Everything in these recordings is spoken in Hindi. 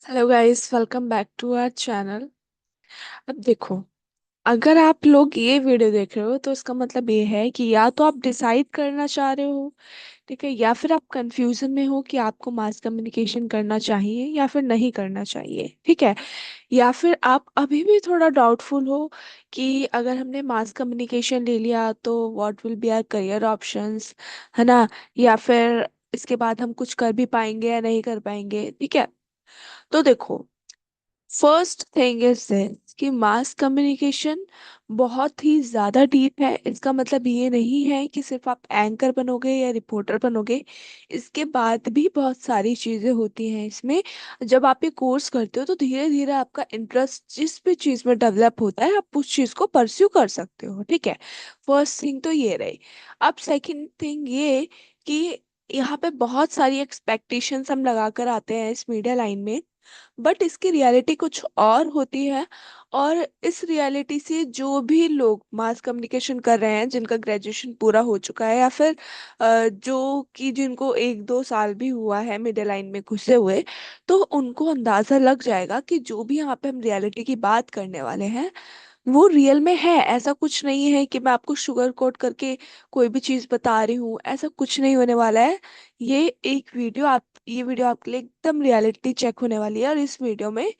Hello guys, welcome back to our channel. अब देखो, अगर आप लोग ये वीडियो देख रहे हो तो इसका मतलब ये है कि या तो आप डिसाइड करना चाह रहे हो, ठीक है, या फिर आप कंफ्यूजन में हो कि आपको मास कम्युनिकेशन करना चाहिए या फिर नहीं करना चाहिए, ठीक है। या फिर आप अभी भी थोड़ा डाउटफुल हो कि अगर हमने मास कम्युनिकेशन ले लिया तो what will be our career options, है ना। या फिर इसके बाद हम कुछ कर भी पाएंगे या नहीं कर पाएंगे, ठीक है। तो देखो, फर्स्ट थिंग इज दिस कि मास कम्युनिकेशन बहुत ही ज्यादा डीप है। इसका मतलब ये नहीं है कि सिर्फ आप एंकर बनोगे या रिपोर्टर बनोगे। इसके बाद भी बहुत सारी चीजें होती हैं इसमें। जब आप ये कोर्स करते हो तो धीरे धीरे आपका इंटरेस्ट जिस भी चीज में डेवलप होता है आप उस चीज को परस्यू कर सकते हो, ठीक है। फर्स्ट थिंग तो ये रही। अब सेकंड थिंग ये कि यहाँ पे बहुत सारी एक्सपेक्टेशंस हम लगा कर आते हैं इस मीडिया लाइन में, बट इसकी रियलिटी कुछ और होती है। और इस रियलिटी से जो भी लोग मास कम्युनिकेशन कर रहे हैं, जिनका ग्रेजुएशन पूरा हो चुका है या फिर जो कि जिनको 1-2 साल भी हुआ है मिडिल लाइन में घुसे हुए, तो उनको अंदाजा लग जाएगा कि जो भी यहाँ पे हम रियलिटी की बात करने वाले हैं वो रियल में है। ऐसा कुछ नहीं है कि मैं आपको शुगर कोट करके कोई भी चीज बता रही हूँ, ऐसा कुछ नहीं होने वाला है। ये वीडियो आपके लिए एकदम रियलिटी चेक होने वाली है, और इस वीडियो में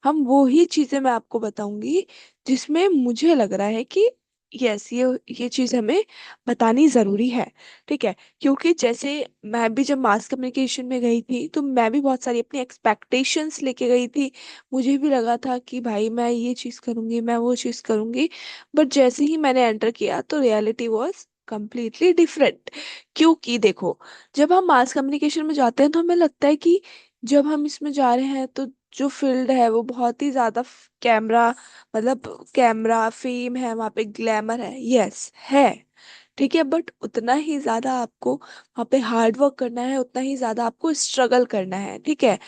हम वो ही चीजें मैं आपको बताऊंगी जिसमें मुझे लग रहा है कि यस, ये चीज हमें बतानी जरूरी है, ठीक है। क्योंकि जैसे मैं भी जब मास कम्युनिकेशन में गई थी तो मैं भी बहुत सारी अपनी एक्सपेक्टेशंस लेके गई थी। मुझे भी लगा था कि भाई मैं ये चीज करूंगी, मैं वो चीज करूंगी। बट जैसे ही मैंने एंटर किया तो रियलिटी वाज कंप्लीटली डिफरेंट। क्योंकि देखो, जब हम मास कम्युनिकेशन में जाते हैं तो हमें लगता है कि जब हम इसमें जा रहे हैं तो जो फील्ड है वो बहुत ही ज्यादा कैमरा, मतलब कैमरा फेम है, वहाँ पे ग्लैमर है, यस है, ठीक है। बट उतना ही ज्यादा आपको वहाँ पे हार्ड वर्क करना है, उतना ही ज्यादा आपको स्ट्रगल करना है, ठीक है।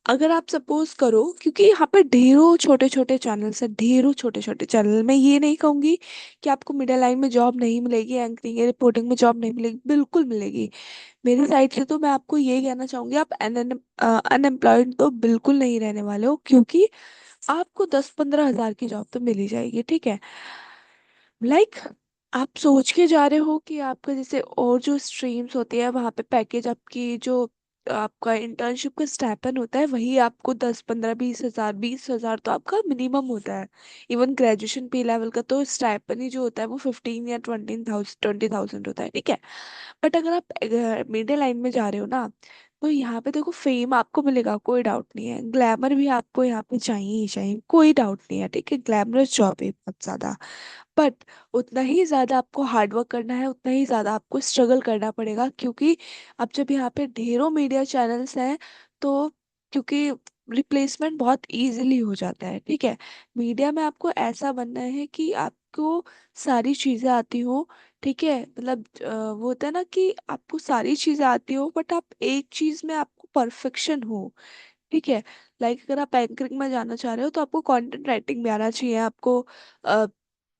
अगर आप सपोज करो, क्योंकि यहाँ पे ढेरों छोटे छोटे चैनल्स है, ढेरों छोटे छोटे चैनल, मैं ये नहीं कहूंगी कि आपको मीडिया लाइन में जॉब नहीं मिलेगी, एंकरिंग या रिपोर्टिंग में जॉब नहीं मिलेगी, बिल्कुल मिलेगी। मेरी साइड से तो मैं आपको ये कहना चाहूंगी, आप अनएम्प्लॉयड तो बिल्कुल नहीं रहने वाले हो, क्योंकि आपको 10-15 हजार की जॉब तो मिल ही जाएगी, ठीक है। लाइक, आप सोच के जा रहे हो कि आपका जैसे और जो स्ट्रीम्स होती है वहां पे पैकेज आपकी जो आपका इंटर्नशिप का स्टाइपेंड होता है वही आपको 10-15-20 हजार, 20 हजार तो आपका मिनिमम होता है। इवन ग्रेजुएशन पे लेवल का तो स्टाइपेंड ही जो होता है वो 15 या 20 थाउजेंड होता है, ठीक है। बट अगर आप मीडिया लाइन में जा रहे हो ना, तो यहाँ पे देखो, फेम आपको मिलेगा, कोई डाउट नहीं है। ग्लैमर भी आपको यहाँ पे चाहिए ही चाहिए, कोई डाउट नहीं है, ठीक है। ग्लैमरस जॉब है बहुत ज्यादा। बट उतना ही ज्यादा आपको हार्ड वर्क करना है, उतना ही ज्यादा आपको स्ट्रगल करना पड़ेगा, क्योंकि अब जब यहाँ पे ढेरों मीडिया चैनल्स हैं तो क्योंकि रिप्लेसमेंट बहुत इजीली हो जाता है, ठीक है। मीडिया में आपको ऐसा बनना है कि आपको सारी चीजें आती हो, ठीक है। मतलब वो होता है ना कि आपको सारी चीजें आती हो बट आप एक चीज में आपको परफेक्शन हो, ठीक है। लाइक अगर आप एंकरिंग में जाना चाह रहे हो तो आपको कंटेंट राइटिंग भी आना चाहिए, आपको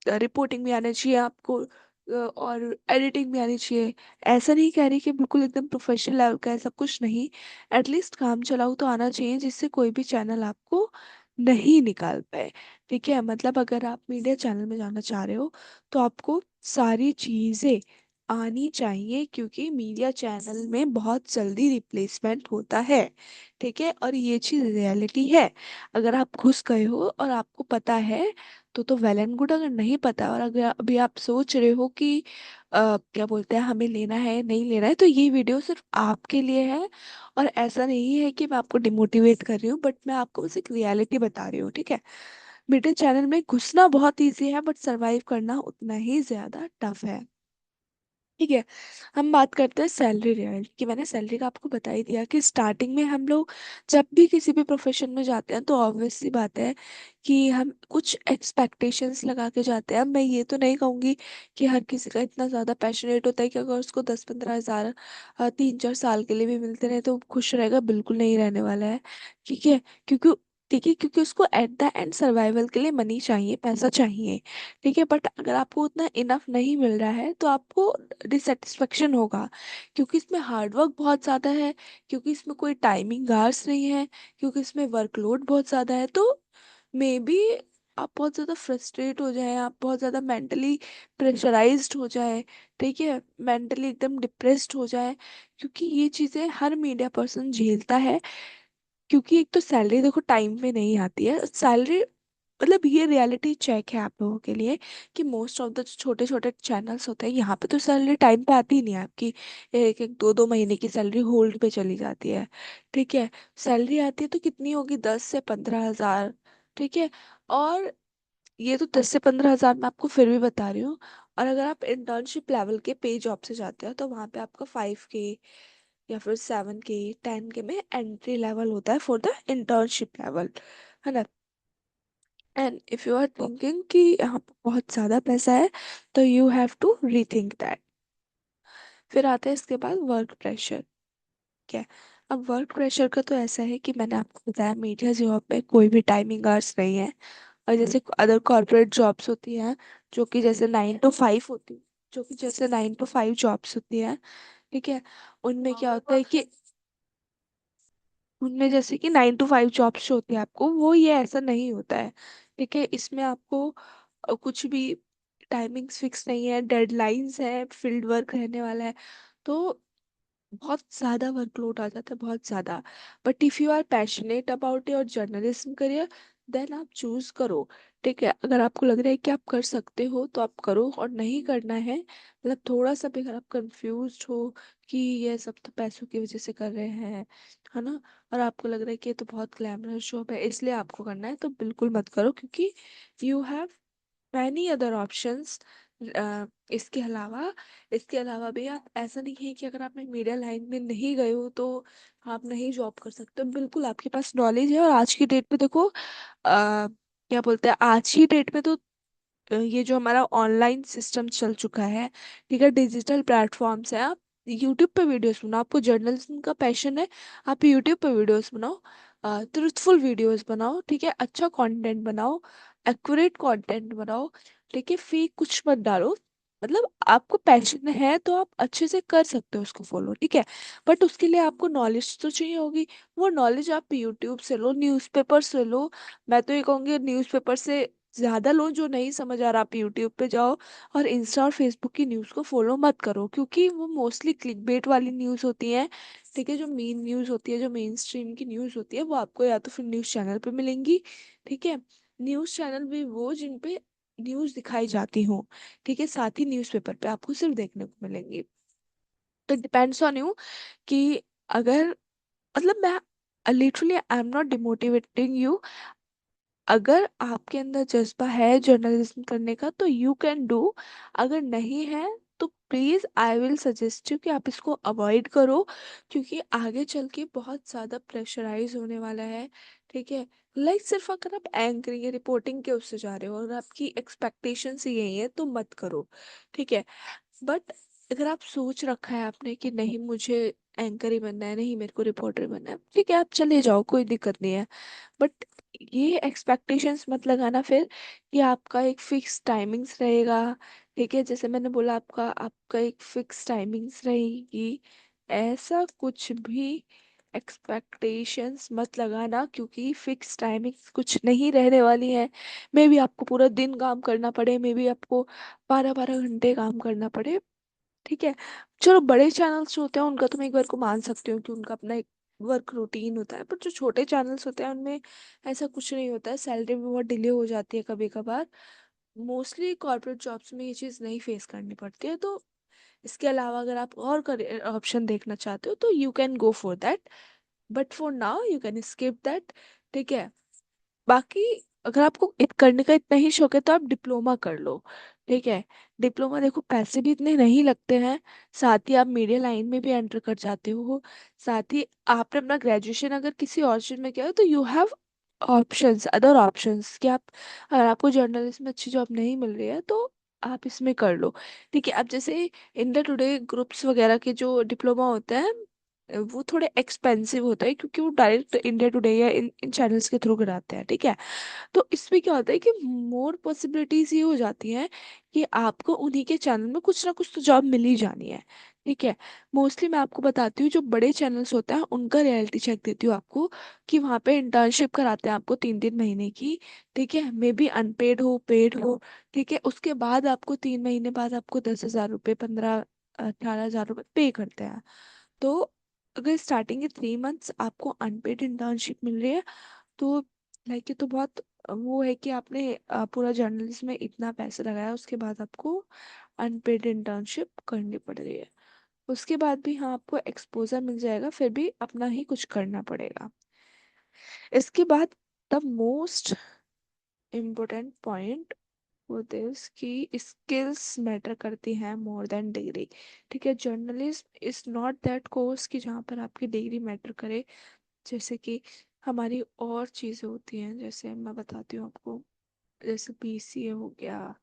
रिपोर्टिंग भी आना चाहिए, आपको और एडिटिंग भी आनी चाहिए। ऐसा नहीं कह रही कि बिल्कुल एकदम प्रोफेशनल लेवल का है, सब कुछ नहीं। एटलीस्ट काम चलाऊ तो आना चाहिए जिससे कोई भी चैनल आपको नहीं निकाल पाए, ठीक है। मतलब अगर आप मीडिया चैनल में जाना चाह रहे हो तो आपको सारी चीजें आनी चाहिए, क्योंकि मीडिया चैनल में बहुत जल्दी रिप्लेसमेंट होता है, ठीक है। और ये चीज रियलिटी है। अगर आप घुस गए हो और आपको पता है तो वेल एंड गुड। अगर नहीं पता और अगर अभी आप सोच रहे हो कि क्या बोलते हैं हमें लेना है नहीं लेना है, तो ये वीडियो सिर्फ आपके लिए है। और ऐसा नहीं है कि मैं आपको डिमोटिवेट कर रही हूँ, बट मैं आपको बस एक रियलिटी बता रही हूँ, ठीक है। मीडिया चैनल में घुसना बहुत ईजी है बट सरवाइव करना उतना ही ज्यादा टफ है, ठीक है। हम बात करते हैं सैलरी रियल की। मैंने सैलरी का आपको बता ही दिया कि स्टार्टिंग में हम लोग जब भी किसी भी प्रोफेशन में जाते हैं तो ऑब्वियस सी बात है कि हम कुछ एक्सपेक्टेशंस लगा के जाते हैं। अब मैं ये तो नहीं कहूँगी कि हर किसी का इतना ज़्यादा पैशनेट होता है कि अगर उसको 10-15 हजार 3-4 साल के लिए भी मिलते रहे तो वो खुश रहेगा, बिल्कुल नहीं रहने वाला है, ठीक है। क्योंकि ठीक है, क्योंकि उसको एट द एंड सर्वाइवल के लिए मनी चाहिए, पैसा चाहिए। ठीक है, बट अगर आपको उतना इनफ नहीं मिल रहा है तो आपको डिससेटिस्फेक्शन होगा, क्योंकि इसमें हार्डवर्क बहुत ज़्यादा है, क्योंकि इसमें कोई टाइमिंग आवर्स नहीं है, क्योंकि इसमें वर्कलोड बहुत ज़्यादा है। तो मे बी आप बहुत ज़्यादा फ्रस्ट्रेट हो जाए, आप बहुत ज़्यादा मेंटली प्रेशराइज्ड हो जाए, ठीक है, मेंटली एकदम डिप्रेस्ड हो जाए, क्योंकि ये चीज़ें हर मीडिया पर्सन झेलता है। क्योंकि एक तो सैलरी देखो टाइम पे नहीं आती है सैलरी, मतलब ये रियलिटी चेक है आप लोगों के लिए कि मोस्ट ऑफ द छोटे छोटे चैनल्स होते हैं यहाँ पे तो सैलरी टाइम पे आती ही नहीं है आपकी। एक एक दो दो महीने की सैलरी होल्ड पे चली जाती है। ठीक है, सैलरी आती है तो कितनी होगी, 10 से 15 हज़ार। ठीक है, और ये तो 10 से 15 हज़ार मैं आपको फिर भी बता रही हूँ। और अगर आप इंटर्नशिप लेवल के पे जॉब से जाते हो तो वहाँ पे आपका 5K या फिर 7K 10K में एंट्री लेवल होता है फॉर द इंटर्नशिप लेवल, है ना। And if you are thinking कि यहाँ पे बहुत ज़्यादा पैसा है तो you have to rethink that. फिर आता है इसके बाद वर्क प्रेशर। क्या है, अब वर्क प्रेशर का तो ऐसा है कि मैंने आपको बताया मीडिया जॉब में कोई भी टाइमिंग आवर्स नहीं है। और जैसे अदर कॉर्पोरेट जॉब्स होती हैं जो कि जैसे 9 to 5 होती, जो कि जैसे 9 to 5 जॉब्स होती है, ठीक है, उनमें क्या होता है कि उनमें जैसे कि 9 to 5 जॉब्स जो होती है आपको, वो ये ऐसा नहीं होता है। ठीक है, इसमें आपको कुछ भी टाइमिंग्स फिक्स नहीं है, डेडलाइंस है, फील्ड वर्क रहने वाला है। तो बहुत ज़्यादा वर्कलोड आ जाता है, बहुत ज़्यादा। But if you are passionate about your journalism career, then आप चूज करो। ठीक है, अगर आपको लग रहा है कि आप कर सकते हो तो आप करो, और नहीं करना है मतलब थोड़ा सा भी अगर आप कंफ्यूज हो कि ये सब तो पैसों की वजह से कर रहे हैं, है ना, और आपको लग रहा है कि ये तो बहुत ग्लैमरस जॉब है इसलिए आपको करना है, तो बिल्कुल मत करो, क्योंकि you have many other options. इसके अलावा इसके अलावा भी आप, ऐसा नहीं है कि अगर आपने मीडिया लाइन में नहीं गए हो तो आप नहीं जॉब कर सकते, बिल्कुल आपके पास नॉलेज है। और आज की डेट पे देखो क्या बोलते हैं, आज की डेट में तो ये जो हमारा ऑनलाइन सिस्टम चल चुका है, ठीक है, डिजिटल प्लेटफॉर्म्स है, आप यूट्यूब पे वीडियोस बनाओ, आपको जर्नलिज्म का पैशन है, आप यूट्यूब पे वीडियोस बनाओ, ट्रुथफुल वीडियोस बनाओ, ठीक है, अच्छा कंटेंट बनाओ, एक्यूरेट कंटेंट बनाओ, ठीक है, फेक कुछ मत डालो। मतलब आपको पैशन है तो आप अच्छे से कर सकते हो उसको फॉलो, ठीक है, बट उसके लिए आपको नॉलेज तो चाहिए होगी। वो नॉलेज आप यूट्यूब से लो, न्यूज़पेपर से लो। मैं तो ये कहूँगी न्यूज़पेपर से ज्यादा लो, जो नहीं समझ आ रहा आप यूट्यूब पे जाओ। और इंस्टा और फेसबुक की न्यूज को फॉलो मत करो, क्योंकि वो मोस्टली क्लिक बेट वाली न्यूज होती है। ठीक है, जो मेन न्यूज होती है, जो मेन स्ट्रीम की न्यूज होती है, वो आपको या तो फिर न्यूज चैनल पे मिलेंगी। ठीक है, न्यूज चैनल भी वो जिन पे न्यूज दिखाई जाती हो, ठीक है, साथ ही न्यूज़पेपर पे आपको सिर्फ देखने को मिलेंगी। तो डिपेंड्स ऑन यू कि अगर, मतलब मैं literally I am not demotivating you. अगर आपके अंदर जज्बा है जर्नलिज्म करने का तो यू कैन डू। अगर नहीं है तो please I will suggest you कि आप इसको अवॉइड करो, क्योंकि आगे चल के बहुत ज्यादा प्रेशराइज होने वाला है। ठीक है, लाइक सिर्फ अगर आप एंकरिंग या रिपोर्टिंग के उससे जा रहे हो और आपकी एक्सपेक्टेशंस यही है तो मत करो। ठीक है, बट अगर आप सोच रखा है आपने कि नहीं मुझे एंकर ही बनना है, नहीं मेरे को रिपोर्टर बनना है, ठीक है, आप चले जाओ, कोई दिक्कत नहीं है। बट ये एक्सपेक्टेशंस मत लगाना फिर कि आपका एक फिक्स टाइमिंग्स रहेगा। ठीक है, जैसे मैंने बोला आपका आपका एक फिक्स टाइमिंग्स रहेगी, ऐसा कुछ भी एक्सपेक्टेशंस मत लगाना, क्योंकि फिक्स टाइमिंग्स कुछ नहीं रहने वाली है। मे बी आपको पूरा दिन काम करना पड़े, मे बी आपको 12 12 घंटे काम करना पड़े। ठीक है, चलो बड़े चैनल्स जो होते हैं उनका तो मैं एक बार को मान सकती हूँ कि उनका अपना एक वर्क रूटीन होता है, पर जो छोटे चैनल्स होते हैं उनमें ऐसा कुछ नहीं होता है, सैलरी भी बहुत डिले हो जाती है कभी कभार। मोस्टली कॉर्पोरेट जॉब्स में ये चीज़ नहीं फेस करनी पड़ती है। तो इसके अलावा अगर आप और करियर ऑप्शन देखना चाहते हो तो you can go for that, but for now you can skip that. ठीक है, बाकी अगर आपको करने का इतना ही शौक है तो आप डिप्लोमा कर लो। ठीक है, डिप्लोमा देखो पैसे भी इतने नहीं लगते हैं, साथ ही आप मीडिया लाइन में भी एंटर कर जाते हो, साथ ही आपने अपना ग्रेजुएशन अगर किसी और चीज में किया हो तो you have options, other options कि आप, अगर आपको जर्नलिज्म में अच्छी जॉब नहीं मिल रही है तो आप इसमें कर लो। ठीक है, अब जैसे इंडिया टुडे ग्रुप्स वगैरह के जो डिप्लोमा होते हैं वो थोड़े एक्सपेंसिव होते हैं क्योंकि वो डायरेक्ट इंडिया टुडे या इन चैनल्स के थ्रू कराते हैं, ठीक है। तो इसमें क्या होता है कि मोर पॉसिबिलिटीज ये हो जाती हैं कि आपको उन्हीं के चैनल में कुछ ना कुछ तो जॉब मिल ही जानी है, ठीक है। मोस्टली मैं आपको बताती हूँ, जो बड़े चैनल्स होते हैं उनका रियलिटी चेक देती हूँ आपको, कि वहाँ पे इंटर्नशिप कराते हैं आपको 3 3 महीने की, ठीक है। मे बी अनपेड हो, पेड हो, ठीक है। उसके बाद आपको 3 महीने बाद आपको 10,000 रुपये, 15 18 हजार रुपये पे करते हैं। तो अगर स्टार्टिंग के 3 मंथ्स आपको अनपेड इंटर्नशिप मिल रही है, तो लाइक ये तो बहुत वो है कि आपने पूरा जर्नलिज्म में इतना पैसा लगाया, उसके बाद आपको अनपेड इंटर्नशिप करनी पड़ रही है। उसके बाद भी हाँ आपको एक्सपोजर मिल जाएगा, फिर भी अपना ही कुछ करना पड़ेगा। इसके बाद द मोस्ट इम्पोर्टेंट पॉइंट वो दिस कि स्किल्स मैटर करती हैं मोर देन डिग्री, ठीक है। Journalism is not that course कि जहाँ पर आपकी डिग्री मैटर करे। जैसे कि हमारी और चीज़ें होती हैं, जैसे मैं बताती हूँ आपको, जैसे बीसीए हो गया,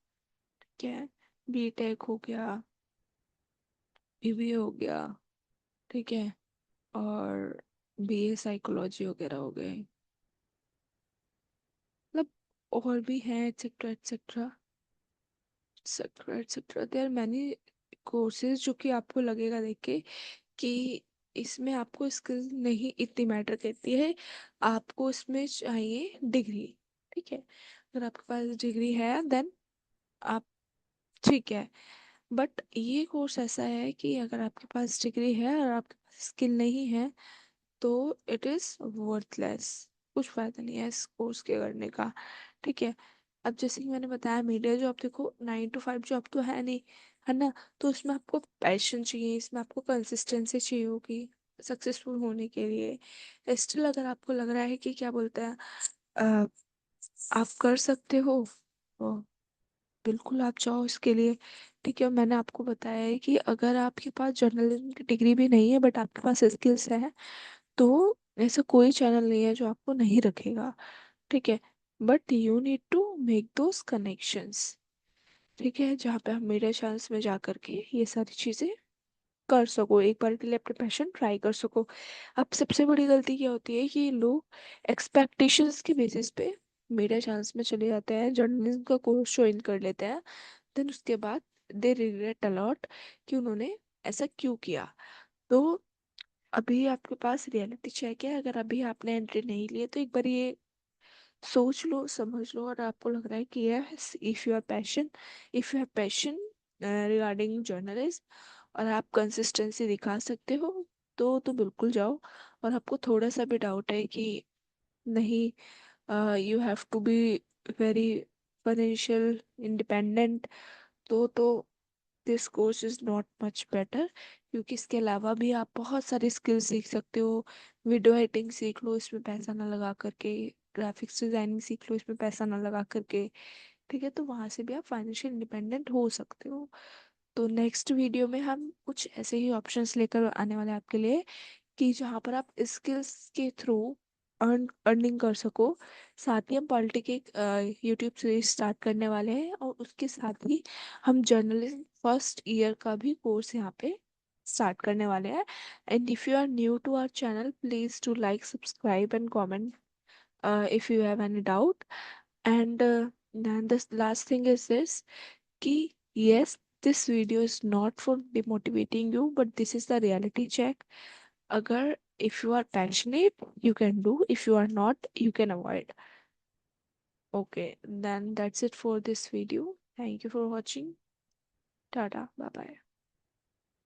ठीक है, बीटेक हो गया, बीबीए हो गया, ठीक है, और बीए साइकोलॉजी वगैरह हो गए, मतलब और भी हैं, etcetera etcetera etcetera etcetera. There many courses जो कि आपको लगेगा देख के कि इसमें आपको स्किल नहीं इतनी मैटर करती है, आपको इसमें चाहिए डिग्री, ठीक है। अगर आपके पास डिग्री है देन आप ठीक है। बट ये कोर्स ऐसा है कि अगर आपके पास डिग्री है और आपके पास स्किल नहीं है, तो इट इज़ वर्थलेस, कुछ फायदा नहीं है इस कोर्स के करने का, ठीक है। अब जैसे कि मैंने बताया, मीडिया जॉब देखो 9 to 5 जॉब तो है नहीं, है ना। तो उसमें आपको पैशन चाहिए, इसमें आपको कंसिस्टेंसी चाहिए होगी सक्सेसफुल होने के लिए। स्टिल अगर आपको लग रहा है कि क्या बोलते हैं, अ, आप कर सकते हो, तो बिल्कुल आप जाओ इसके लिए, ठीक है। मैंने आपको बताया है कि अगर आपके पास जर्नलिज्म की डिग्री भी नहीं है बट आपके पास स्किल्स है, तो ऐसा कोई चैनल नहीं है जो आपको नहीं रखेगा, ठीक है। But you need to make those connections, ठीक है, जहाँ पे हम मीडिया चैनल्स में जा करके ये सारी चीज़ें कर सको, एक बार के लिए अपने पैशन ट्राई कर सको। अब सबसे बड़ी गलती क्या होती है कि लोग एक्सपेक्टेशंस के बेसिस पे मीडिया चैनल्स में चले जाते हैं, जर्नलिज्म का कोर्स ज्वाइन कर लेते हैं, देन उसके बाद दे रिग्रेट अलॉट कि उन्होंने ऐसा क्यों किया। तो अभी आपके पास रियलिटी चेक है, अगर अभी आपने एंट्री नहीं ली है तो एक बार ये सोच लो, समझ लो, और आपको लग रहा है कि yes, if you have passion regarding journalism और आप कंसिस्टेंसी दिखा सकते हो, तो बिल्कुल जाओ। और आपको थोड़ा सा भी डाउट है कि नहीं, you have to be very financial independent, तो this course is not much better, क्योंकि इसके अलावा भी आप बहुत सारे स्किल्स सीख सकते हो। वीडियो एडिटिंग सीख लो इसमें पैसा ना लगा करके, ग्राफिक्स डिजाइनिंग सीख लो इसमें पैसा ना लगा करके, ठीक है। तो वहाँ से भी आप फाइनेंशियल इंडिपेंडेंट हो सकते हो। तो नेक्स्ट वीडियो में हम कुछ ऐसे ही ऑप्शंस लेकर आने वाले हैं आपके लिए, कि जहाँ पर आप स्किल्स के थ्रू अर्निंग कर सको। साथ ही हम पॉलिटिक एक यूट्यूब सीरीज स्टार्ट करने वाले हैं, और उसके साथ ही हम जर्नलिज्म फर्स्ट ईयर का भी कोर्स यहाँ पे स्टार्ट करने वाले हैं। And if you are new to our channel, please to like, subscribe and comment if you have any doubt. And then the last thing is this, कि yes, this video is not for demotivating you, but this is the reality check. अगर if you are passionate you can do, if you are not you can avoid. Okay, then that's it for this video. Thank you for watching. Tata, bye bye.